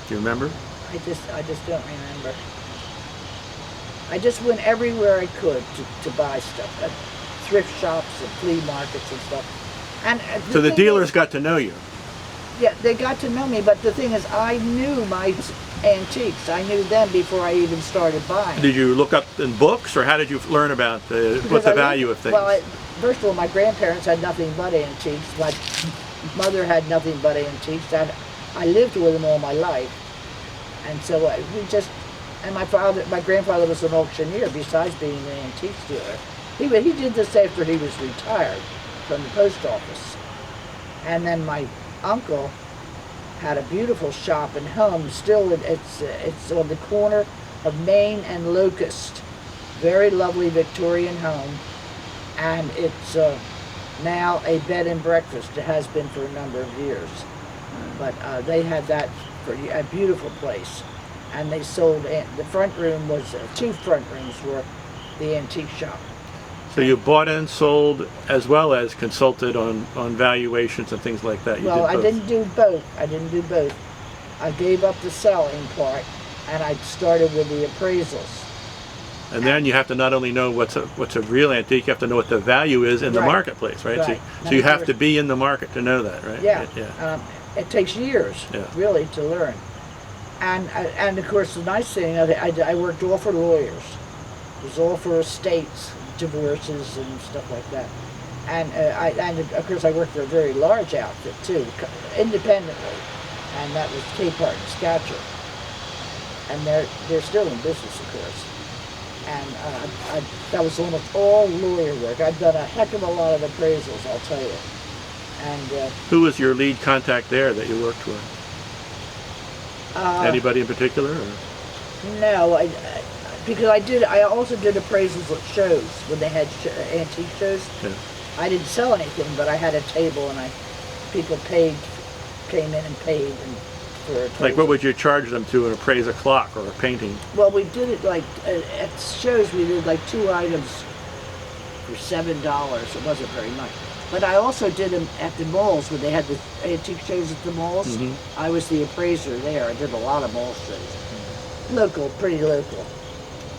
Do you remember? I just don't remember. I just went everywhere I could to buy stuff, at thrift shops and flea markets and stuff. And So the dealers got to know you. Yeah, they got to know me, but the thing is, I knew my antiques. I knew them before I even started buying. Did you look up in books, or how did you learn about what the value of things? Well, first of all, my grandparents had nothing but antiques. My mother had nothing but antiques. I lived with them all my life, and so we just. And my grandfather was an auctioneer besides being an antiques dealer. He did this after he was retired from the post office, and then my uncle had a beautiful shop and home. Still, it's on the corner of Main and Locust. Very lovely Victorian home, and it's now a bed and breakfast. It has been for a number of years, but they had that for a beautiful place, and they sold. The front room was two front rooms were the antique shop. So you bought and sold as well as consulted on valuations and things like that. Well, I didn't do both. I gave up the selling part, and I started with the appraisals. And then you have to not only know what's a real antique, you have to know what the value is in the marketplace, right? Right. So you have to be in the market to know that, right? Yeah. It takes years, really, to learn. And of course, the nice thing, I worked all for lawyers. It was all for estates, divorces, and stuff like that. And of course, I worked for a very large outfit too, independently, and that was Capehart and Scatcher. And they're still in business, of course. And that was almost all lawyer work. I've done a heck of a lot of appraisals, I'll tell you. And who was your lead contact there that you worked with? Anybody in particular? Or? No, because I also did appraisals at shows when they had antique shows. Yeah. I didn't sell anything, but I had a table, and people came in and paid for appraisals. Like, what would you charge them to appraise a clock or a painting? Well, we did it like at shows. We did like 2 items for $7. It wasn't very much. But I also did them at the malls when they had the antique shows at the malls. Mm-hmm. I was the appraiser there. I did a lot of mall shows. Mm-hmm. Local, pretty local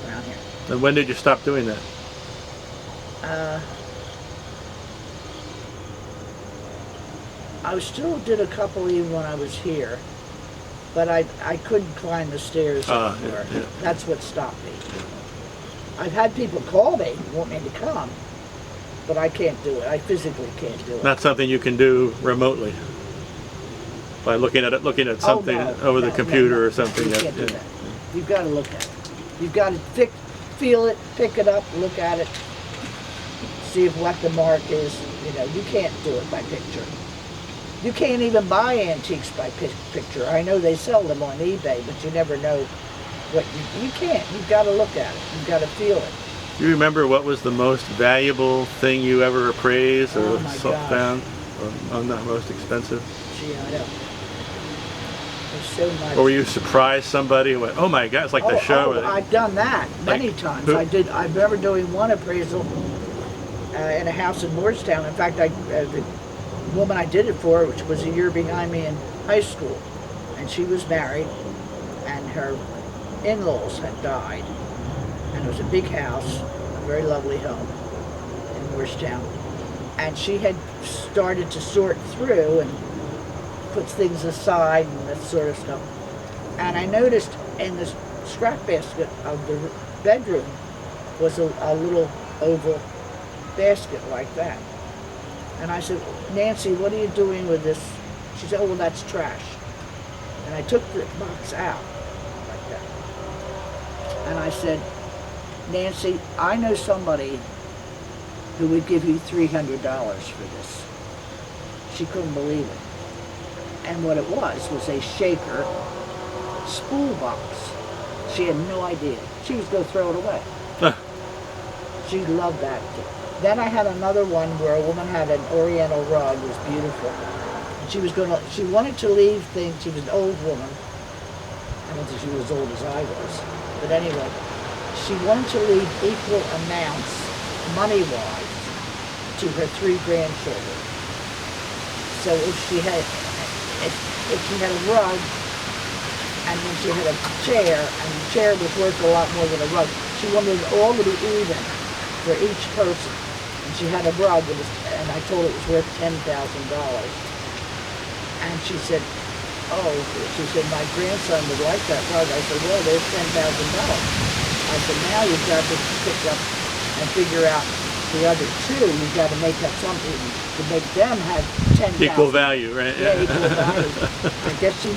around here. And when did you stop doing that? I still did a couple even when I was here, but I couldn't climb the stairs anymore. Yeah. That's what stopped me. I've had people call me and want me to come, but I can't do it. I physically can't do it. Not something you can do remotely by looking at something over the computer or something. You can't do that. You've got to look at it. You've got to feel it, pick it up, look at it, see what the mark is. You can't do it by picture. You can't even buy antiques by picture. I know they sell them on eBay, but you never know what you can't. You've got to look at it. You've got to feel it. Do you remember what was the most valuable thing you ever appraised or found? Or not most expensive? Gee, I know. There's so much. Or were you surprised somebody went, oh my God, it's like the show. Oh, I've done that many times. I remember doing one appraisal in a house in Moorestown. In fact, the woman I did it for, which was a year behind me in high school, and she was married, and her in-laws had died. And it was a big house, a very lovely home in Moorestown. And she had started to sort through and put things aside and that sort of stuff. And I noticed in the scrap basket of the bedroom was a little oval basket like that. And I said, Nancy, what are you doing with this? She said, oh, well, that's trash. And I took the box out like that. And I said, Nancy, I know somebody who would give you $300 for this. She couldn't believe it. And what it was a shaker spool box. She had no idea. She was going to throw it away. She loved that. Then I had another one where a woman had an oriental rug. It was beautiful. And she wanted to leave things. She was an old woman. I don't think she was as old as I was. But anyway, she wanted to leave equal amounts, money-wise, to her 3 grandchildren. So if she had a rug and then she had a chair, and the chair was worth a lot more than a rug. She wanted it all to be even for each person. And she had a rug, and I told her it was worth $10,000. And she said, oh, she said, my grandson would like that rug. I said, well, there's $10,000. I said, now you've got to pick up and figure out the other two. You've got to make up something to make them have $10,000. Equal value, right? Yeah, equal value. I guess she